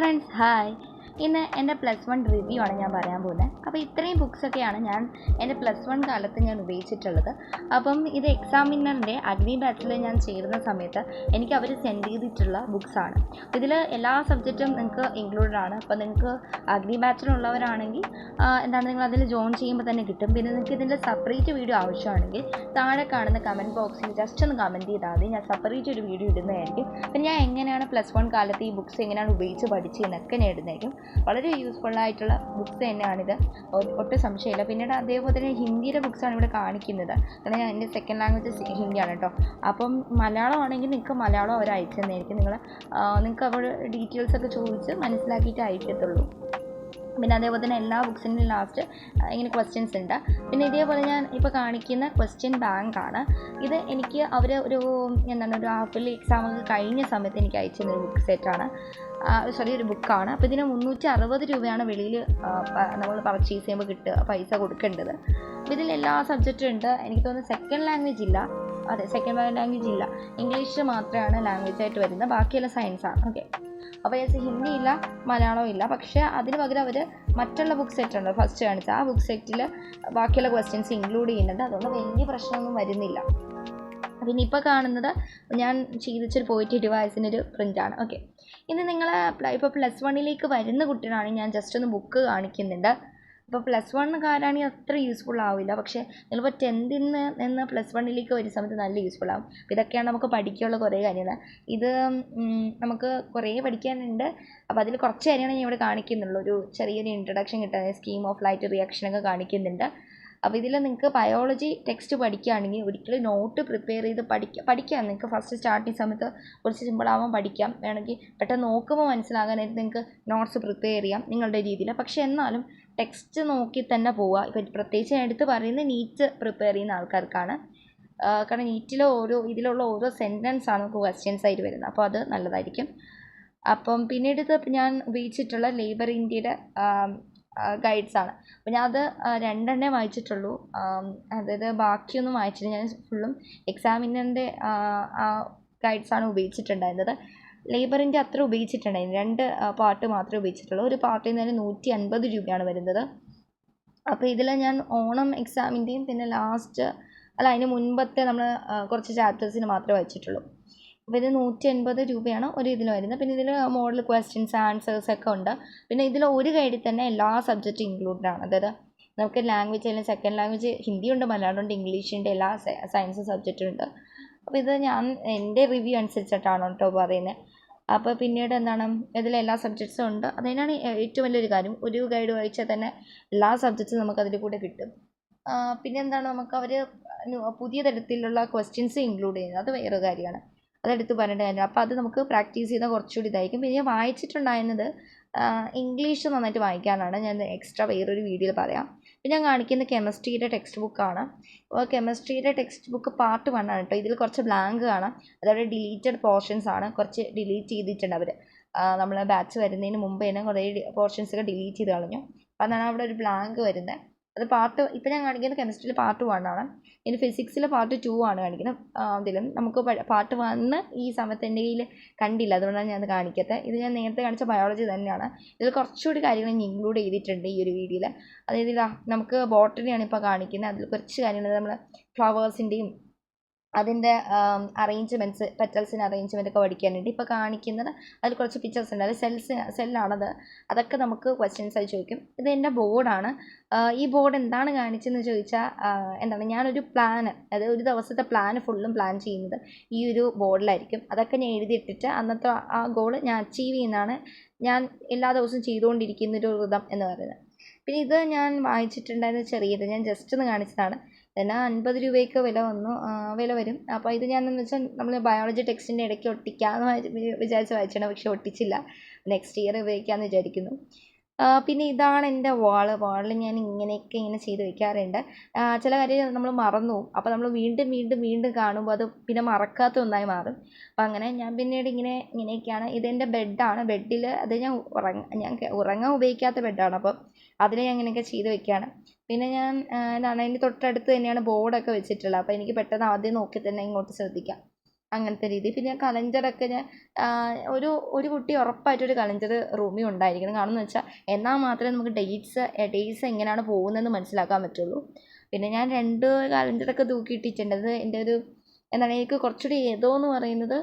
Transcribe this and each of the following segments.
Friends hi. ഇന്ന് എൻ്റെ +1 review ആണ് ഞാൻ പറയാൻ പോകുന്നത്. അപ്പോൾ ഇത്രയും ബുക്സൊക്കെയാണ് ഞാൻ എൻ്റെ +1 കാലത്ത് ഞാൻ ഉപയോഗിച്ചിട്ടുള്ളത്. അപ്പം ഇത് എക്സാമിനറിൻ്റെ അഗ്നി ബാച്ചിൽ ഞാൻ ചേരുന്ന സമയത്ത് എനിക്ക് അവർ സെൻഡ് ചെയ്തിട്ടുള്ള ബുക്സാണ്. ഇതിൽ എല്ലാ സബ്ജക്റ്റും നിങ്ങൾക്ക് ഇൻക്ലൂഡഡ് ആണ്. അപ്പോൾ നിങ്ങൾക്ക് അഗ്നി ബാച്ചിലുള്ളവരാണെങ്കിൽ നിങ്ങൾ അതിൽ ജോയിൻ ചെയ്യുമ്പോൾ തന്നെ കിട്ടും. പിന്നെ നിങ്ങൾക്ക് ഇതിൻ്റെ സെപ്പറേറ്റ് വീഡിയോ ആവശ്യമാണെങ്കിൽ താഴെ കാണുന്ന കമൻറ്റ് ബോക്സിൽ ജസ്റ്റ് ഒന്ന് കമൻറ്റ് ചെയ്താൽ മതി. ഞാൻ സെപ്പറേറ്റ് ഒരു വീഡിയോ ഇടുന്നതായിരിക്കും. പിന്നെ ഞാൻ എങ്ങനെയാണ് +1 കാലത്ത് ഈ ബുക്സ് എങ്ങനെയാണ് ഉപയോഗിച്ച് പഠിച്ചതെന്നൊക്കെ ഞാൻ ഇടുന്നതായിരിക്കും. വളരെ യൂസ്ഫുള്ളായിട്ടുള്ള ബുക്സ് തന്നെയാണിത്, ഒട്ടും സംശയമില്ല. പിന്നീട് അതേപോലെ തന്നെ ഹിന്ദിയുടെ ബുക്സാണ് ഇവിടെ കാണിക്കുന്നത്. കാരണം എൻ്റെ സെക്കൻഡ് ലാംഗ്വേജ് ഹിന്ദിയാണ് കേട്ടോ. അപ്പം മലയാളം ആണെങ്കിൽ നിങ്ങൾക്ക് മലയാളം അവർ അയച്ചു തന്നെയായിരിക്കും. നിങ്ങൾക്ക് അവർ ഡീറ്റെയിൽസൊക്കെ ചോദിച്ച് മനസ്സിലാക്കിയിട്ട് അയക്കത്തുള്ളൂ. പിന്നെ അതേപോലെ തന്നെ എല്ലാ ബുക്സിൻ്റെയും ലാസ്റ്റ് ഇങ്ങനെ ക്വസ്റ്റ്യൻസ് ഉണ്ട്. പിന്നെ ഇതേപോലെ ഞാൻ ഇപ്പോൾ കാണിക്കുന്ന ക്വസ്റ്റ്യൻ ബാങ്കാണ്. ഇത് എനിക്ക് അവർ ഒരു ഹാഫിലി എക്സാമൊക്കെ കഴിഞ്ഞ സമയത്ത് എനിക്ക് അയച്ചു തന്നൊരു ബുക്ക് സെറ്റാണ്, ഒരു ബുക്കാണ്. അപ്പോൾ ഇതിന് 360 രൂപയാണ് വെളിയിൽ നമ്മൾ പർച്ചേസ് ചെയ്യുമ്പോൾ പൈസ കൊടുക്കേണ്ടത്. അപ്പോൾ ഇതിൽ എല്ലാ സബ്ജക്റ്റും ഉണ്ട്. എനിക്ക് തോന്നുന്നു സെക്കൻഡ് ലാംഗ്വേജ് ഇല്ല. സെക്കൻഡ് ലാംഗ്വേജ് ഇല്ല, ഇംഗ്ലീഷ് മാത്രമാണ് ലാംഗ്വേജ് ആയിട്ട് വരുന്നത്. ബാക്കിയെല്ലാം സയൻസാണ്. ഓക്കെ. അപ്പോൾ ഹിന്ദി ഇല്ല, മലയാളം ഇല്ല. പക്ഷേ അതിന് പകരം അവർ മറ്റുള്ള ബുക്ക് സെറ്റ് ഉണ്ട്, ഫസ്റ്റ് കാണിച്ച ആ ബുക്ക് സെറ്റിൽ ബാക്കിയുള്ള ക്വസ്റ്റ്യൻസ് ഇൻക്ലൂഡ് ചെയ്യുന്നുണ്ട്. അതുകൊണ്ട് വലിയ പ്രശ്നമൊന്നും വരുന്നില്ല. പിന്നെ ഇപ്പോൾ കാണുന്നത് ഞാൻ ചെയ്തിച്ചൊരു പോയിട്ട് ഡിവൈസിനൊരു പ്രിൻ്റാണ്. ഓക്കെ. ഇനി നിങ്ങൾ ഇപ്പോൾ +1 വരുന്ന കുട്ടികളാണെങ്കിൽ ഞാൻ ജസ്റ്റ് ഒന്ന് ബുക്ക് കാണിക്കുന്നുണ്ട്. ഇപ്പോൾ +1കാരാണെങ്കിൽ അത്ര യൂസ്ഫുൾ ആവില്ല. പക്ഷേ നിങ്ങളിപ്പോൾ 10th നിന്ന് +1 വരുന്ന സമയത്ത് നല്ല യൂസ്ഫുൾ ആവും. അപ്പോൾ ഇതൊക്കെയാണ് നമുക്ക് പഠിക്കാനുള്ള കുറേ കാര്യങ്ങൾ. ഇത് നമുക്ക് കുറേ പഠിക്കാനുണ്ട്. അപ്പോൾ അതിൽ കുറച്ച് കാര്യമാണ് ഞാൻ ഇവിടെ കാണിക്കുന്നുള്ളൂ. ഒരു ചെറിയൊരു ഇൻട്രഡക്ഷൻ കിട്ടാൻ സ്കീം ഓഫ് ലൈറ്റ് റിയാക്ഷനൊക്കെ കാണിക്കുന്നുണ്ട്. അപ്പോൾ ഇതിൽ നിങ്ങൾക്ക് ബയോളജി ടെക്സ്റ്റ് പഠിക്കുകയാണെങ്കിൽ ഒരിക്കലും നോട്ട് പ്രിപ്പയർ ചെയ്ത് പഠിക്കാം. നിങ്ങൾക്ക് ഫസ്റ്റ് സ്റ്റാർട്ടിങ് സമയത്ത് കുറച്ച് സിമ്പിളാവാൻ പഠിക്കാം. വേണമെങ്കിൽ പെട്ടെന്ന് നോക്കുമ്പോൾ മനസ്സിലാകാനായിട്ട് നിങ്ങൾക്ക് നോട്ട്സ് പ്രിപ്പയർ ചെയ്യാം നിങ്ങളുടെ രീതിയിൽ. പക്ഷേ എന്നാലും ടെക്സ്റ്റ് നോക്കി തന്നെ പോവുക. ഇപ്പോൾ പ്രത്യേകിച്ച് ഞാൻ എടുത്ത് പറയുന്നത് നീറ്റ് പ്രിപ്പയർ ചെയ്യുന്ന ആൾക്കാർക്കാണ്. കാരണം ഇതിലുള്ള ഓരോ സെൻറ്റൻസാണ് നമുക്ക് ക്വസ്റ്റ്യൻസ് ആയിട്ട് വരുന്നത്. അപ്പോൾ അത് നല്ലതായിരിക്കും. അപ്പം പിന്നീട് ഞാൻ ഉപയോഗിച്ചിട്ടുള്ള ലേബർ ഇന്ത്യയുടെ ഗൈഡ്സാണ്. അപ്പോൾ ഞാൻ അത് 2 വായിച്ചിട്ടുള്ളൂ. അതായത് ബാക്കിയൊന്നും വായിച്ചില്ല. ഞാൻ ഫുള്ളും എക്സാമിനറിൻ്റെ ഗൈഡ്സാണ് ഉപയോഗിച്ചിട്ടുണ്ടായിരുന്നത്. ലേബർ ഇന്ത്യ അത്ര ഉപയോഗിച്ചിട്ടുണ്ടായിരുന്നു. 2 പാർട്ട് മാത്രമേ ഉപയോഗിച്ചിട്ടുള്ളൂ. ഒരു പാർട്ടിൽ നിന്ന് 150 രൂപയാണ് വരുന്നത്. അപ്പോൾ ഇതിൽ ഞാൻ ഓണം എക്സാമിൻ്റെയും പിന്നെ അതിന് മുൻപത്തെ നമ്മൾ കുറച്ച് ചാപ്റ്റേഴ്സിന് മാത്രമേ വായിച്ചിട്ടുള്ളൂ. അപ്പോൾ ഇത് 180 രൂപയാണ് ഒരു ഇതിൽ വരുന്നത്. പിന്നെ ഇതിൽ മോഡൽ ക്വസ്റ്റ്യൻസ് ആൻസേഴ്സൊക്കെ ഉണ്ട്. പിന്നെ ഇതിൽ ഒരു ഗൈഡിൽ തന്നെ എല്ലാ സബ്ജക്റ്റും ഇൻക്ലൂഡഡ് ആണ്. അതായത് നമുക്ക് ലാംഗ്വേജ് അല്ലെങ്കിൽ സെക്കൻഡ് ലാംഗ്വേജ് ഹിന്ദിയുണ്ട്, മലയാളമുണ്ട്, ഇംഗ്ലീഷിൻ്റെ എല്ലാ സയൻസ് സബ്ജക്റ്റും ഉണ്ട്. അപ്പോൾ ഇത് ഞാൻ എൻ്റെ റിവ്യൂ അനുസരിച്ചിട്ടാണ് കേട്ടോ പറയുന്നത്. അപ്പോൾ പിന്നീട് ഇതിലെല്ലാ സബ്ജക്ട്സും ഉണ്ട്. അതിനാണ് ഏറ്റവും വലിയൊരു കാര്യം. ഒരു ഗൈഡ് വായിച്ചാൽ തന്നെ എല്ലാ സബ്ജക്ട്സും നമുക്ക് അതിൽ കൂടെ കിട്ടും. പിന്നെ നമുക്ക് അവർ പുതിയ തരത്തിലുള്ള ക്വസ്റ്റ്യൻസ് ഇൻക്ലൂഡ് ചെയ്യുന്നത്, അത് വേറെ കാര്യമാണ്. അതെടുത്ത് പറഞ്ഞിട്ട് കാര്യം. അപ്പോൾ അത് നമുക്ക് പ്രാക്ടീസ് ചെയ്താൽ കുറച്ചുകൂടി ഇതായിരിക്കും. പിന്നെ ഞാൻ വായിച്ചിട്ടുണ്ടായിരുന്നത് ഇംഗ്ലീഷ് നന്നായിട്ട് വായിക്കാനാണ്. ഞാൻ എക്സ്ട്രാ വേറൊരു വീഡിയോയിൽ പറയാം. പിന്നെ ഞാൻ കാണിക്കുന്ന കെമിസ്ട്രിയുടെ ടെക്സ്റ്റ് ബുക്കാണ്. കെമിസ്ട്രിയുടെ ടെക്സ്റ്റ് ബുക്ക് പാർട്ട് 1 ആണ് കേട്ടോ. ഇതിൽ കുറച്ച് ബ്ലാങ്ക് കാണാം. അതായത് ഡിലീറ്റഡ് പോർഷൻസ് ആണ്. കുറച്ച് ഡിലീറ്റ് ചെയ്തിട്ടുണ്ട് അവർ. നമ്മൾ ബാച്ച് വരുന്നതിന് മുമ്പ് തന്നെ കുറേ പോർഷൻസൊക്കെ ഡിലീറ്റ് ചെയ്ത് കളഞ്ഞു. അപ്പോൾ അതാണ് അവിടെ ഒരു ബ്ലാങ്ക് വരുന്നത്. അത് ഇപ്പോൾ ഞാൻ കാണിക്കുന്നത് കെമിസ്ട്രിയിൽ പാർട്ട് 1 ആണ്. ഇനി ഫിസിക്സിൽ പാർട്ട് 2 ആണ് കാണിക്കുന്നത്. അതിലും നമുക്ക് പാർട്ട് 1 ഈ സമയത്ത് എൻ്റെ കയ്യിൽ കണ്ടില്ല, അതുകൊണ്ടാണ് ഞാൻ കാണിക്കാത്തത്. ഇത് ഞാൻ നേരത്തെ കാണിച്ച ബയോളജി തന്നെയാണ്. ഇതിൽ കുറച്ചുകൂടി കാര്യങ്ങൾ ഞാൻ ഇൻക്ലൂഡ് ചെയ്തിട്ടുണ്ട് ഈ ഒരു വീഡിയോയിൽ. അതായത് നമുക്ക് ബോട്ടണിയാണ് ഇപ്പോൾ കാണിക്കുന്നത്. അതിൽ കുറച്ച് കാര്യങ്ങൾ നമ്മൾ ഫ്ലവേഴ്സിൻ്റെയും അതിൻ്റെ അറേഞ്ച്മെൻറ്റ്സ്, പെറ്റൽസിൻ്റെ അറേഞ്ച്മെൻറ്റൊക്കെ പഠിക്കാനുണ്ട്. ഇപ്പോൾ കാണിക്കുന്നത് അതിൽ കുറച്ച് പിക്ചേഴ്സ് ഉണ്ട്. അത് സെല്ലാണത്. അതൊക്കെ നമുക്ക് ക്വസ്റ്റ്യൻസ് ആയി ചോദിക്കും. ഇത് എൻ്റെ ബോർഡാണ്. ഈ ബോർഡ് എന്താണ് കാണിച്ചതെന്ന് ചോദിച്ചാൽ ഞാനൊരു അതായത് ഒരു ദിവസത്തെ ഫുള്ളും പ്ലാൻ ചെയ്യുന്നത് ഈ ഒരു ബോർഡിലായിരിക്കും. അതൊക്കെ ഞാൻ എഴുതിയിട്ടിട്ട് അന്നത്തെ ആ ഗോൾ ഞാൻ അച്ചീവ് ചെയ്യുന്നതാണ് ഞാൻ എല്ലാ ദിവസവും ചെയ്തുകൊണ്ടിരിക്കുന്നൊരു വ്രതം എന്ന് പറയുന്നത്. പിന്നെ ഇത് ഞാൻ വായിച്ചിട്ടുണ്ടായിരുന്ന ചെറിയത് ഞാൻ ജസ്റ്റ് ഒന്ന് കാണിച്ചതാണ്. പിന്നെ 50 രൂപയ്ക്ക് വില വരും. അപ്പോൾ ഇത് ഞാനെന്ന് വെച്ചാൽ നമ്മൾ ബയോളജി ടെക്സ്റ്റിൻ്റെ ഇടയ്ക്ക് ഒട്ടിക്കാമെന്ന് വിചാരിച്ച് വായിച്ചാണ്. പക്ഷെ ഒട്ടിച്ചില്ല. നെക്സ്റ്റ് ഇയർ ഉപയോഗിക്കാമെന്ന് വിചാരിക്കുന്നു. പിന്നെ ഇതാണ് എൻ്റെ വാളിൽ ഞാൻ ഇങ്ങനെ ചെയ്ത് വയ്ക്കാറുണ്ട്. ചില കാര്യം നമ്മൾ മറന്നു പോകും. അപ്പോൾ നമ്മൾ വീണ്ടും കാണുമ്പോൾ അത് പിന്നെ മറക്കാത്ത ഒന്നായി മാറും. അപ്പോൾ അങ്ങനെ ഞാൻ പിന്നീട് ഇങ്ങനെയൊക്കെയാണ്. ഇതെൻ്റെ ബെഡാണ്. ബെഡിൽ അത് ഞാൻ ഉറങ്ങാൻ ഉപയോഗിക്കാത്ത ബെഡാണ്. അപ്പോൾ അതിൽ ഞാൻ ഇങ്ങനെയൊക്കെ ചെയ്ത് വയ്ക്കുകയാണ്. പിന്നെ ഞാൻ അതിൻ്റെ തൊട്ടടുത്ത് തന്നെയാണ് ബോർഡൊക്കെ വെച്ചിട്ടുള്ളത്. അപ്പോൾ എനിക്ക് പെട്ടെന്ന് ആദ്യം നോക്കി തന്നെ ഇങ്ങോട്ട് ശ്രദ്ധിക്കാം. അങ്ങനത്തെ രീതി. പിന്നെ കലണ്ടറൊക്കെ ഞാൻ ഒരു ഒരു കുട്ടി ഉറപ്പായിട്ടൊരു കലണ്ടർ റൂമിൽ ഉണ്ടായിരിക്കണം. കാരണം എന്ന് വെച്ചാൽ എന്നാൽ മാത്രമേ നമുക്ക് ഡേയ്സ് എങ്ങനെയാണ് പോകുന്നതെന്ന് മനസ്സിലാക്കാൻ പറ്റുള്ളൂ. പിന്നെ ഞാൻ 2 കലണ്ടറൊക്കെ തൂക്കിയിട്ടിട്ടുണ്ട്. അത് എൻ്റെ ഒരു എന്താണ് എനിക്ക് കുറച്ചുകൂടി എന്ന് പറയുന്നത്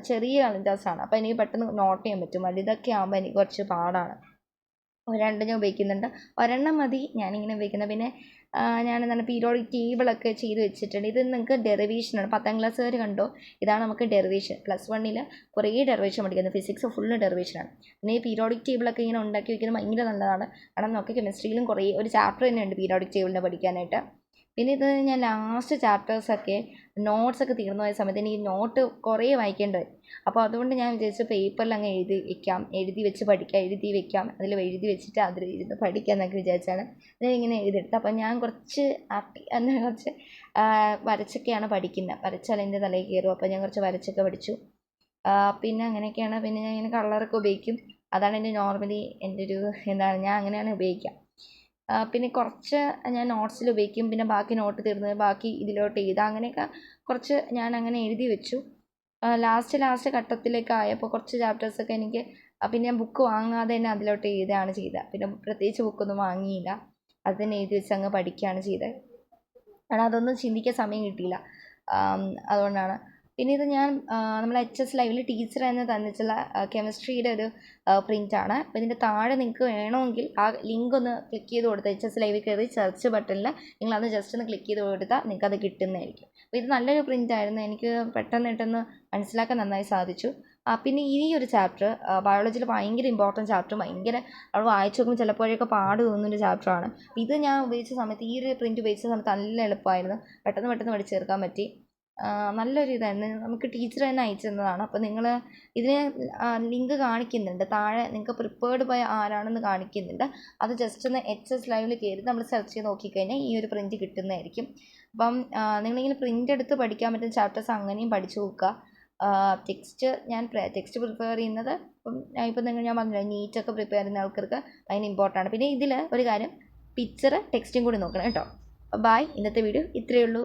ചെറിയ കലണ്ടേഴ്സാണ്. അപ്പോൾ എനിക്ക് പെട്ടെന്ന് നോട്ട് ചെയ്യാൻ പറ്റും. വലുതൊക്കെ ആകുമ്പോൾ എനിക്ക് കുറച്ച് പാടാണ്. 2 ഞാൻ ഉപയോഗിക്കുന്നുണ്ട്. ഒരെണ്ണം മതി ഞാനിങ്ങനെ ഉപയോഗിക്കുന്നത്. പിന്നെ ഞാനെന്താണ് പീരിയോഡിക് ടേബിളൊക്കെ ചെയ്ത് വെച്ചിട്ടുണ്ട്. ഇത് നിങ്ങൾക്ക് ഡെറിവേഷനാണ്. 10ാം ക്ലാസ്സുകാർ കണ്ടോ, ഇതാണ് നമുക്ക് ഡെറിവേഷൻ. +1 കുറേ ഡെറിവേഷൻ പഠിക്കുന്നത്. ഫിസിക്സ് ഫുള്ള് ഡെറിവേഷനാണ്. പിന്നെ ഈ പീരിയോഡിക് ടേബിളൊക്കെ ഇങ്ങനെ ഉണ്ടാക്കി വയ്ക്കുന്നത് ഭയങ്കര നല്ലതാണ്. കാരണം നമുക്ക് കെമിസ്ട്രിയിലും കുറേ ഒരു ചാപ്റ്റർ തന്നെയുണ്ട് പീരിയോഡിക് ടേബിളിനെ പഠിക്കാനായിട്ട്. പിന്നെ ഇത് ഞാൻ ലാസ്റ്റ് ചാപ്റ്റേഴ്സൊക്കെ നോട്ട്സൊക്കെ തീർന്നു പോയ സമയത്ത് എനിക്ക് നോട്ട് കുറേ വായിക്കേണ്ടി വരും. അപ്പോൾ അതുകൊണ്ട് ഞാൻ വിചാരിച്ചു പേപ്പറിൽ അങ്ങ് എഴുതി വെക്കാം, അതിൽ എഴുതി വെച്ചിട്ട് അതിൽ ഇരുന്ന് പഠിക്കാം എന്നൊക്കെ വിചാരിച്ചാണ് ഞാനിങ്ങനെ എഴുതിയെടുത്തത്. അപ്പോൾ ഞാൻ കുറച്ച് വരച്ചൊക്കെയാണ് പഠിക്കുന്നത്. വരച്ചാൽ എൻ്റെ തലയിൽ കയറും. അപ്പോൾ ഞാൻ കുറച്ച് വരച്ചൊക്കെ പഠിച്ചു. പിന്നെ അങ്ങനെയൊക്കെയാണ്. പിന്നെ ഞാൻ ഇങ്ങനെ കളറൊക്കെ ഉപയോഗിക്കും. അതാണ് എൻ്റെ നോർമലി എൻ്റെ ഒരു ഞാൻ അങ്ങനെയാണ് ഉപയോഗിക്കുക. പിന്നെ കുറച്ച് ഞാൻ നോട്ട്സിൽ ഉപയോഗിക്കും. പിന്നെ ബാക്കി നോട്ട് തീർന്നത് ബാക്കി ഇതിലോട്ട് എഴുതാം. അങ്ങനെയൊക്കെ കുറച്ച് ഞാൻ അങ്ങനെ എഴുതി വെച്ചു. ലാസ്റ്റ് ഘട്ടത്തിലേക്ക് ആയപ്പോൾ കുറച്ച് ചാപ്റ്റേഴ്സൊക്കെ എനിക്ക് പിന്നെ ഞാൻ ബുക്ക് വാങ്ങാതെ തന്നെ അതിലോട്ട് എഴുതുകയാണ് ചെയ്തത്. പിന്നെ പ്രത്യേകിച്ച് ബുക്കൊന്നും വാങ്ങിയില്ല. അത് തന്നെ എഴുതി വെച്ച് അങ്ങ് പഠിക്കുകയാണ് ചെയ്തത്. കാരണം അതൊന്നും ചിന്തിക്കാൻ സമയം കിട്ടിയില്ല. അതുകൊണ്ടാണ്. പിന്നെ ഇത് ഞാൻ നമ്മൾ HS ലൈവിൽ ടീച്ചർ എന്ന് തന്നിട്ടുള്ള കെമിസ്ട്രിയുടെ ഒരു പ്രിൻ്റാണ്. അപ്പോൾ ഇതിൻ്റെ താഴെ നിങ്ങൾക്ക് വേണമെങ്കിൽ ആ ലിങ്ക് ഒന്ന് ക്ലിക്ക് ചെയ്ത് കൊടുത്താൽ HS ലൈവിൽ കയറി സെർച്ച് ബട്ടണിൽ നിങ്ങളത് ജസ്റ്റ് ഒന്ന് ക്ലിക്ക് ചെയ്ത് കൊടുത്താൽ നിങ്ങൾക്കത് കിട്ടുന്നതായിരിക്കും. അപ്പോൾ ഇത് നല്ലൊരു പ്രിൻ്റായിരുന്നു. എനിക്ക് പെട്ടെന്ന് മനസ്സിലാക്കാൻ നന്നായി സാധിച്ചു. പിന്നെ ഈ ഒരു ചാപ്റ്റർ ബയോളജിയിൽ ഭയങ്കര ഇമ്പോർട്ടൻറ്റ് ചാപ്റ്റർ, ഭയങ്കര നമ്മൾ വായിച്ച് നോക്കുമ്പോൾ ചിലപ്പോഴൊക്കെ പാട് തോന്നുന്നൊരു ചാപ്റ്ററാണ്. ഇത് ഞാൻ ഉപയോഗിച്ച സമയത്ത് ഈ ഒരു പ്രിൻ്റ് ഉപയോഗിച്ച സമയത്ത് നല്ല എളുപ്പമായിരുന്നു. പെട്ടെന്ന് പഠിച്ചെടുക്കാൻ പറ്റി. നല്ലൊരു ഇതായിരുന്നു. നമുക്ക് ടീച്ചർ തന്നെ അയച്ചു തന്നതാണ്. അപ്പോൾ നിങ്ങൾ ഇതിന് ലിങ്ക് കാണിക്കുന്നുണ്ട് താഴെ. നിങ്ങൾക്ക് പ്രിപ്പേർഡ് ബൈ ആരാണെന്ന് കാണിക്കുന്നുണ്ട്. അത് ജസ്റ്റ് ഒന്ന് HS ലൈവിൽ കയറി നമ്മൾ സെർച്ച് ചെയ്ത് നോക്കിക്കഴിഞ്ഞാൽ ഈ ഒരു പ്രിൻ്റ് കിട്ടുന്നതായിരിക്കും. അപ്പം നിങ്ങളിങ്ങനെ പ്രിൻ്റ് എടുത്ത് പഠിക്കാൻ പറ്റുന്ന ചാപ്റ്റേഴ്സ് അങ്ങനെയും പഠിച്ചു നോക്കുക. ടെക്സ്റ്റ് പ്രിപ്പയർ ചെയ്യുന്നത് ഇപ്പം ഞാൻ പറഞ്ഞില്ല, നീറ്റൊക്കെ പ്രിപ്പയർ ചെയ്യുന്ന ആൾക്കാർക്ക് അതിന് ഇമ്പോർട്ടൻ്റ് ആണ്. പിന്നെ ഇതിൽ ഒരു കാര്യം, പിക്ചർ ടെക്സ്റ്റും കൂടി നോക്കണം കേട്ടോ. ബൈ. ഇന്നത്തെ വീഡിയോ ഇത്രയേ ഉള്ളൂ.